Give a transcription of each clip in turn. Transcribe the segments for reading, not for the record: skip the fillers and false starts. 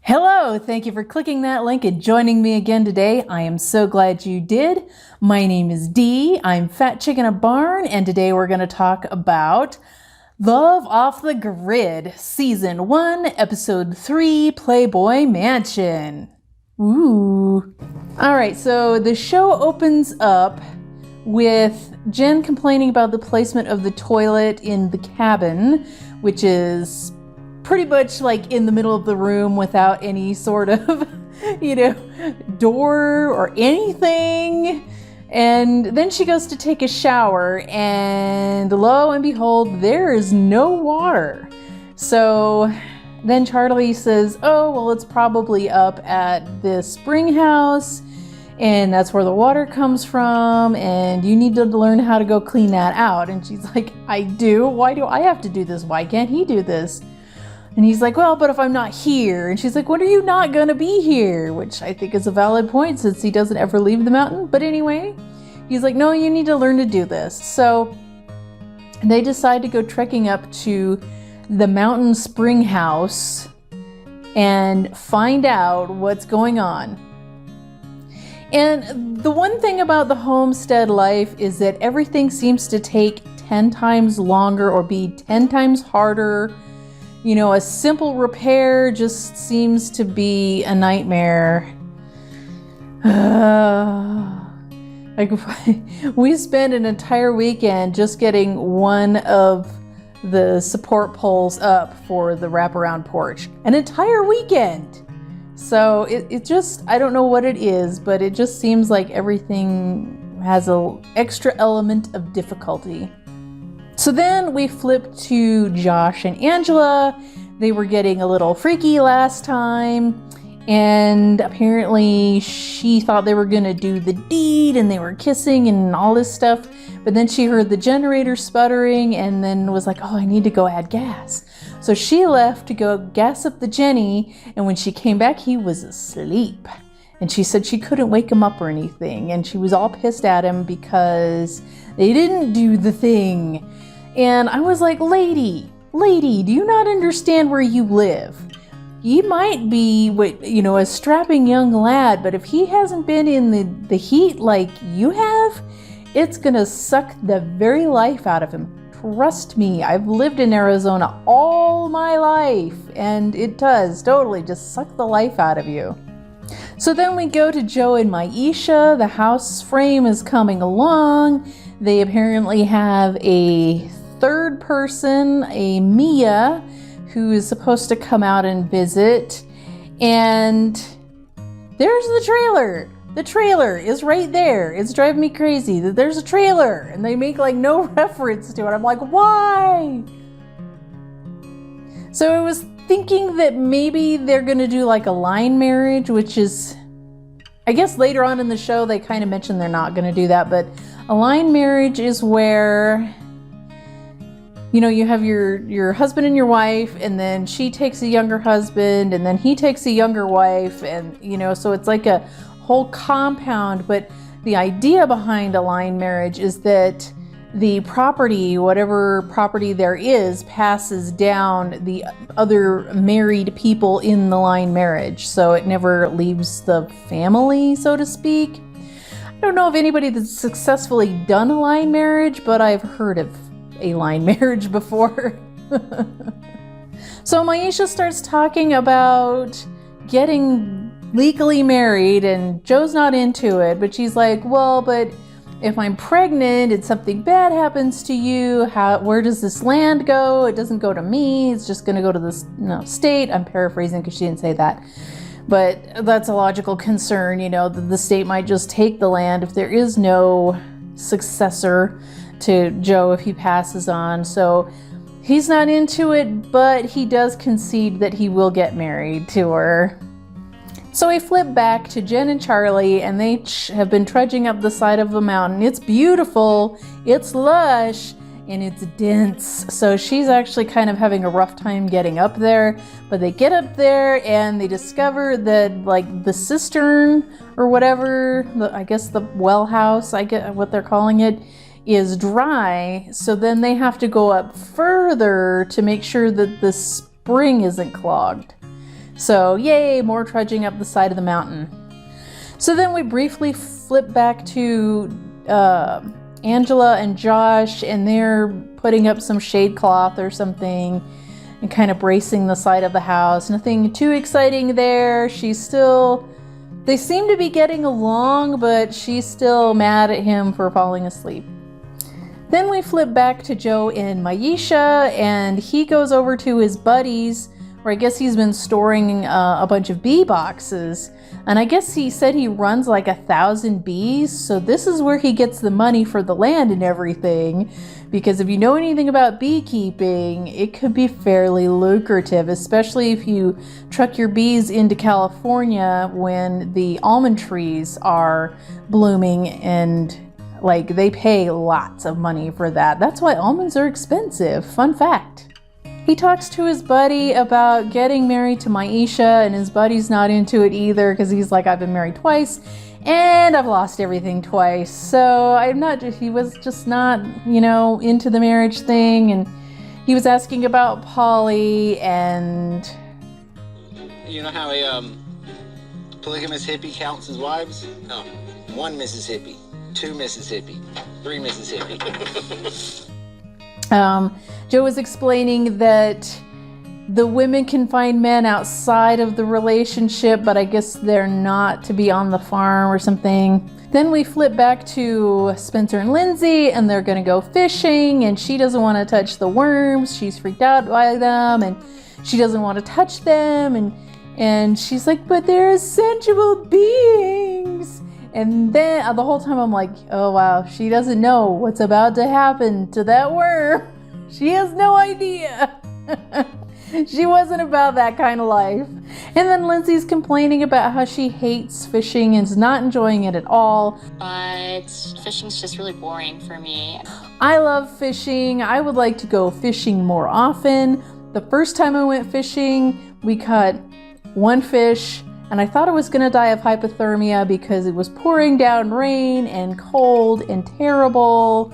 Hello, thank you for clicking that link and joining me again today. I am so glad you did. My name is Dee. I'm Fat Chick in a Barn, and today we're going to talk about Love Off the Grid, Season 1, Episode 3, Playboy Mansion. Ooh. Alright, so the show opens up with Jen complaining about the placement of the toilet in the cabin, which is pretty much like in the middle of the room without any sort of, door or anything. And then she goes to take a shower, and lo and behold, there is no water. So then Charlie says, oh, well, it's probably up at this spring house, and that's where the water comes from, and you need to learn how to go clean that out. And she's like, I do? Why do I have to do this? Why can't he do this? And he's like, well, but if I'm not here. And she's like, when are you not gonna be here? Which I think is a valid point since he doesn't ever leave the mountain. But anyway, he's like, no, you need to learn to do this. So they decide to go trekking up to the mountain spring house and find out what's going on. And the one thing about the homestead life is that everything seems to take 10 times longer or be 10 times harder. You know, a simple repair just seems to be a nightmare. Like, we spent an entire weekend just getting one of the support poles up for the wraparound porch. An entire weekend! So it just, I don't know what it is, but it just seems like everything has an extra element of difficulty. So then we flip to Josh and Angela. They were getting a little freaky last time, and apparently she thought they were gonna do the deed and they were kissing and all this stuff, but then she heard the generator sputtering and then was like, oh, I need to go add gas. So she left to go gas up the Jenny, and when she came back, he was asleep. And she said she couldn't wake him up or anything, and she was all pissed at him because they didn't do the thing. And I was like, lady, do you not understand where you live? He might be, a strapping young lad, but if he hasn't been in the heat like you have, it's gonna suck the very life out of him. Trust me, I've lived in Arizona all my life, and it does totally just suck the life out of you. So then we go to Joe and Maisha. The house frame is coming along. They apparently have a third person, a Mia, who is supposed to come out and visit. And there's the trailer. The trailer is right there. It's driving me crazy that there's a trailer and they make like no reference to it. I'm like, why? So I was thinking that maybe they're gonna do like a line marriage, which is, I guess later on in the show they kind of mentioned they're not gonna do that, but a line marriage is where, you have your husband and your wife, and then she takes a younger husband, and then he takes a younger wife, and so it's like a whole compound. But the idea behind a line marriage is that the property, whatever property there is, passes down the other married people in the line marriage, so it never leaves the family, so to speak. I don't know of anybody that's successfully done a line marriage, but I've heard of a line marriage before. So Maisha starts talking about getting legally married, and Joe's not into it, but she's like, well, but if I'm pregnant and something bad happens to you, where does this land go? It doesn't go to me. It's just going to go to the state. I'm paraphrasing because she didn't say that. But that's a logical concern, the state might just take the land if there is no successor to Joe if he passes on. So he's not into it, but he does concede that he will get married to her. So we flip back to Jen and Charlie, and they have been trudging up the side of the mountain. It's beautiful, it's lush, and it's dense. So she's actually kind of having a rough time getting up there, but they get up there and they discover that like the cistern or whatever, I guess the well house, I get what they're calling it, is dry. So then they have to go up further to make sure that the spring isn't clogged. So yay, more trudging up the side of the mountain. So then we briefly flip back to Angela and Josh, and they're putting up some shade cloth or something and kind of bracing the side of the house. Nothing too exciting there. They seem to be getting along, but she's still mad at him for falling asleep. Then we flip back to Joe and Maisha, and he goes over to his buddies, where I guess he's been storing a bunch of bee boxes. And I guess he said he runs like 1,000 bees, so this is where he gets the money for the land and everything. Because if you know anything about beekeeping, it could be fairly lucrative, especially if you truck your bees into California when the almond trees are blooming, and like they pay lots of money for that. That's why almonds are expensive. Fun fact. He talks to his buddy about getting married to Maisha, and his buddy's not into it either because he's like, I've been married twice and I've lost everything twice. So he was just not, into the marriage thing. And he was asking about Polly, and you know how a polygamous hippie counts as wives? No. 1 Mississippi, 2 Mississippi, 3 Mississippi. Joe was explaining that the women can find men outside of the relationship, but I guess they're not to be on the farm or something. Then we flip back to Spencer and Lindsay, and they're going to go fishing, and she doesn't want to touch the worms. She's freaked out by them, and she doesn't want to touch them, and she's like, but they're sensual beings. And then the whole time I'm like, oh wow, she doesn't know what's about to happen to that worm. She has no idea. She wasn't about that kind of life. And then Lindsay's complaining about how she hates fishing and is not enjoying it at all. But fishing's just really boring for me. I love fishing. I would like to go fishing more often. The first time I went fishing, we caught 1 fish, and I thought I was going to die of hypothermia because it was pouring down rain and cold and terrible.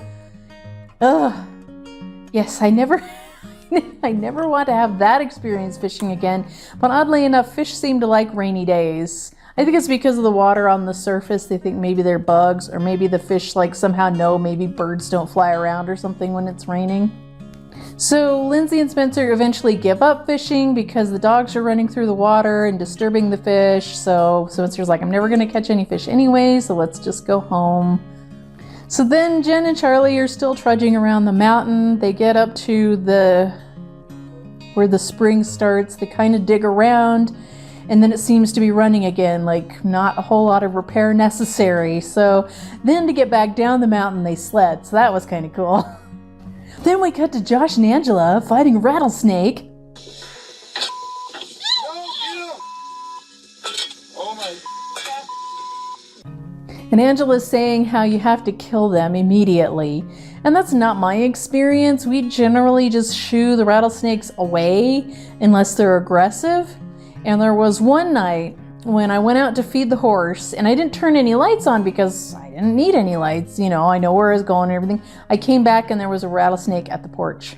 Ugh. Yes, I never want to have that experience fishing again. But oddly enough, fish seem to like rainy days. I think it's because of the water on the surface. They think maybe they're bugs, or maybe the fish somehow know maybe birds don't fly around or something when it's raining. So Lindsay and Spencer eventually give up fishing because the dogs are running through the water and disturbing the fish. So Spencer's like, I'm never going to catch any fish anyway, so let's just go home. So then Jen and Charlie are still trudging around the mountain. They get up to where the spring starts. They kind of dig around, and then it seems to be running again, like not a whole lot of repair necessary. So then to get back down the mountain, they sled. So that was kind of cool. Then we cut to Josh and Angela fighting a rattlesnake. And Angela's saying how you have to kill them immediately. And that's not my experience. We generally just shoo the rattlesnakes away unless they're aggressive. And there was one night when I went out to feed the horse, and I didn't turn any lights on because I didn't need any lights. I know where I was going and everything. I came back and there was a rattlesnake at the porch.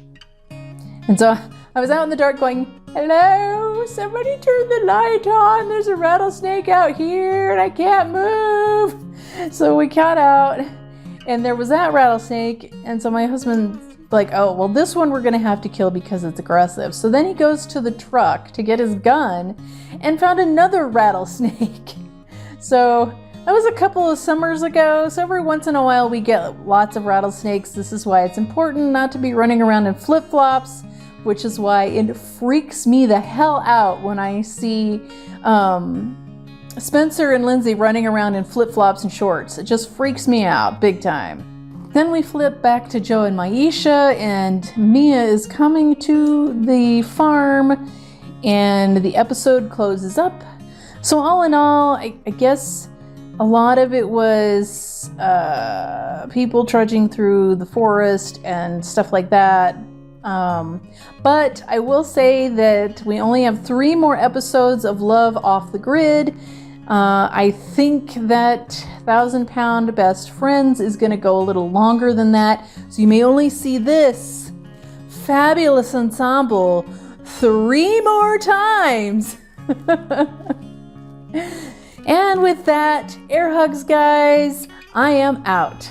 And so I was out in the dark going, hello, somebody turn the light on. There's a rattlesnake out here and I can't move. So we got out, and there was that rattlesnake. And so my husband's like, oh, well, this one we're going to have to kill because it's aggressive. So then he goes to the truck to get his gun and found another rattlesnake. So that was a couple of summers ago. So every once in a while we get lots of rattlesnakes. This is why it's important not to be running around in flip-flops, which is why it freaks me the hell out when I see Spencer and Lindsay running around in flip-flops and shorts. It just freaks me out big time. Then we flip back to Joe and Maisha, and Mia is coming to the farm, and the episode closes up. So all in all, I guess a lot of it was people trudging through the forest and stuff like that. But I will say that we only have 3 more episodes of Love Off the Grid. I think that 1,000-Pound Best Friends is going to go a little longer than that. So you may only see this fabulous ensemble 3 more times. And with that, air hugs, guys. I am out.